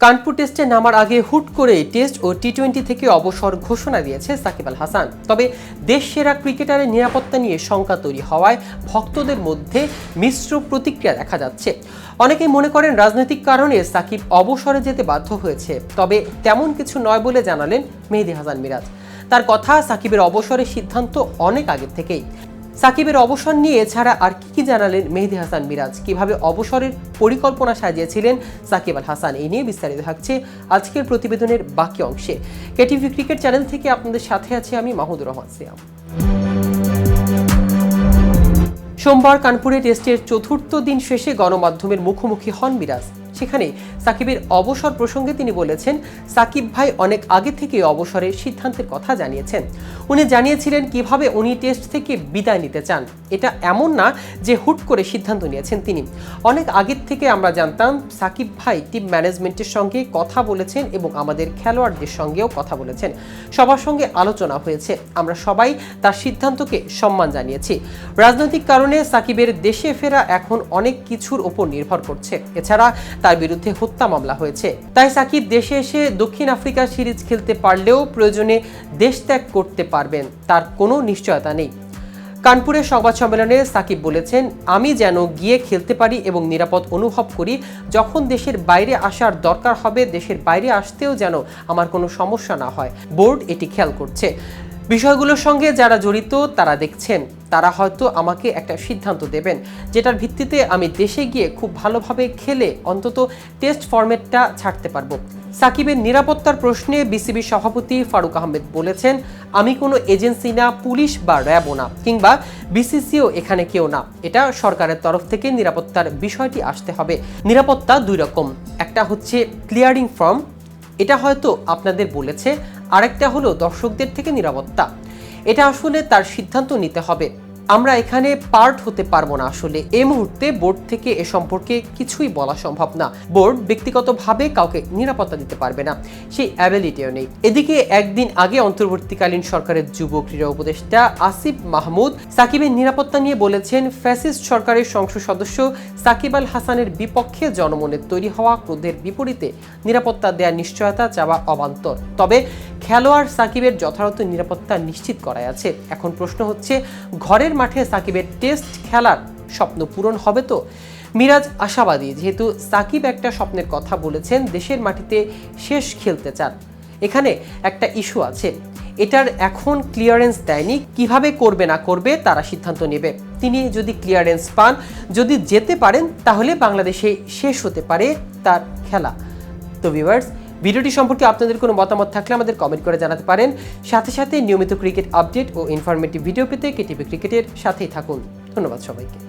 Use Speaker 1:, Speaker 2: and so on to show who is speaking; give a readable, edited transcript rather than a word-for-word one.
Speaker 1: কানপুর টেস্টে নামার আগে হুট করে টেস্ট ও টি-20 থেকে অবসর ঘোষণা দিয়েছে সাকিব আল হাসান। তবে দেশ সেরা ক্রিকেটারের নিরাপত্তা নিয়ে শঙ্কা তৈরি হওয়ায় ভক্তদের মধ্যে মিশ্র প্রতিক্রিয়া দেখা যাচ্ছে। অনেকেই মনে করেন রাজনৈতিক কারণে সাকিব অবসরে যেতে বাধ্য হয়েছে, তবে তেমন কিছু নয় বলে জানালেন মেহেদী হাসান মিরাজ। তার কথা, সাকিবের অবসরের সিদ্ধান্ত অনেক আগে থেকেই। সাকিবের অবসর নিয়ে এছাড়া আর কি জানালেন মেহেদী হাসান মিরাজ, কিভাবে অবসরের পরিকল্পনা সাজিয়েছিলেন সাকিব আল হাসান, এই নিয়ে বিস্তারিত থাকছে আজকের প্রতিবেদনের বাকি অংশে। কেটিভি ক্রিকেট চ্যানেল থেকে আপনাদের সাথে আছি আমি মাহমুদুর রহমান সিয়াম। সোমবার কানপুরে টেস্টের চতুর্থ দিন শেষে গণমাধ্যমের মুখোমুখি হন মিরাজ। সেখানে সাকিবের অবসর প্রসঙ্গে তিনি বলেছেন, সাকিব ভাই অনেক আগে থেকে অবসরের সিদ্ধান্তের কথা জানিয়েছেন। উনি জানিয়েছিলেন কিভাবে উনি টেস্ট থেকে বিদায় নিতে চান। এটা এমন না যে হুট করে সিদ্ধান্ত নিয়েছেন তিনি। অনেক আগের থেকে আমরা জানতাম সাকিব ভাই টিম ম্যানেজমেন্টের সঙ্গে কথা বলেছেন এবং আমাদের খেলোয়াড়দের সঙ্গেও কথা বলেছেন। সবার সঙ্গে আলোচনা হয়েছে। আমরা সবাই তার সিদ্ধান্তকে সম্মান জানিয়েছি। রাজনৈতিক কারণে সাকিবের দেশে ফেরা এখন অনেক কিছুর ওপর নির্ভর করছে। এছাড়া তার বিরুদ্ধে হত্যা মামলা হয়েছে। তাই সাকিব দেশে এসে দক্ষিণ আফ্রিকা সিরিজ খেলতে পারলেও প্রয়োজনে দেশ ত্যাগ করতে পারবেন, তার কোনো নিশ্চয়তা নেই। কানপুরের সংবাদ সম্মেলনে সাকিব বলেছেন, আমি যেন গিয়ে খেলতে পারি এবং নিরাপদ অনুভব করি। যখন দেশের বাইরে আসার দরকার হবে, দেশের বাইরে আসতেও যেন আমার কোনো সমস্যা না হয়। বোর্ড এটি খেয়াল করছে। বিষয়গুলোর সঙ্গে যারা জড়িত তারা দেখছেন, তারা হয়তো আমাকে একটা সিদ্ধান্ত দেবেন, যেটার ভিত্তিতে আমি দেশে গিয়ে খুব ভালোভাবে খেলে অন্তত টেস্ট ফরম্যাটটা ছাড়তে পারবো। সাকিবের নিরাপত্তার প্রশ্নে বিসিবির সভাপতি ফারুক আহমেদ বলেছেন, আমি কোনো এজেন্সি না, পুলিশ বা র্যাবও না, কিংবা বিসিসিও এখানে কেউ না। এটা সরকারের তরফ থেকে নিরাপত্তার বিষয়টি আসতে হবে। নিরাপত্তা দুই রকম, একটা হচ্ছে ক্লিয়ারিং ফর্ম, এটা হয়তো আপনাদের বলেছে, আরেকটা হলো দর্শকদের থেকে নিরাপত্তা। এটা আসলে তার সিদ্ধান্ত নিতে হবে। আমরা এখানে পার্ট হতে পারবো না। আসলে এই মুহূর্তে বোর্ড থেকে এ সম্পর্কে কিছুই বলা সম্ভব না। বোর্ড ব্যক্তিগতভাবে কাউকে নিরাপত্তা দিতে পারবে না, সেই অ্যাবিলিটিও নেই। এদিকে একদিন আগে অন্তর্বর্তীকালীন সরকারের যুব ক্রীড়া উপদেষ্টা আসিফ মাহমুদ সাকিবের নিরাপত্তা নিয়ে বলেছেন, ফ্যাসিস্ট সরকারের সংসদ সদস্য সাকিব আল হাসানের বিপক্ষে জনমনে তৈরি হওয়া ক্রোধের বিপরীতে নিরাপত্তা দেওয়ার নিশ্চয়তা চাওয়া অবান্তর। তবে খেলোয়াড় সাকিবের যথাযথ নিরাপত্তা নিশ্চিত করাই আছে। এখন প্রশ্ন হচ্ছে, ঘরের মাঠে সাকিবের টেস্ট খেলার স্বপ্ন পূরণ হবে তো? মিরাজ আশাবাদী, যেহেতু সাকিব একটা স্বপ্নের কথা বলেছেন, দেশের মাটিতে শেষ খেলতে চান। এখানে একটা ইস্যু আছে, এটার এখন ক্লিয়ারেন্স দেয়নি। কিভাবে করবে না করবে তারা সিদ্ধান্ত নেবে। তিনি যদি ক্লিয়ারেন্স পান, যদি যেতে পারেন, তাহলে বাংলাদেশে শেষ হতে পারে তার খেলা। তো ভিউয়ার্স, ভিডিওটি সম্পর্কে আপনাদের কোনো মতামত থাকলে আমাদের কমেন্ট করে জানাতে পারেন। সাথে সাথে নিয়মিত ক্রিকেট আপডেট ও ইনফরমেটিভ ভিডিও পেতে কেটিভি ক্রিকেটের সাথেই থাকুন। ধন্যবাদ সবাইকে।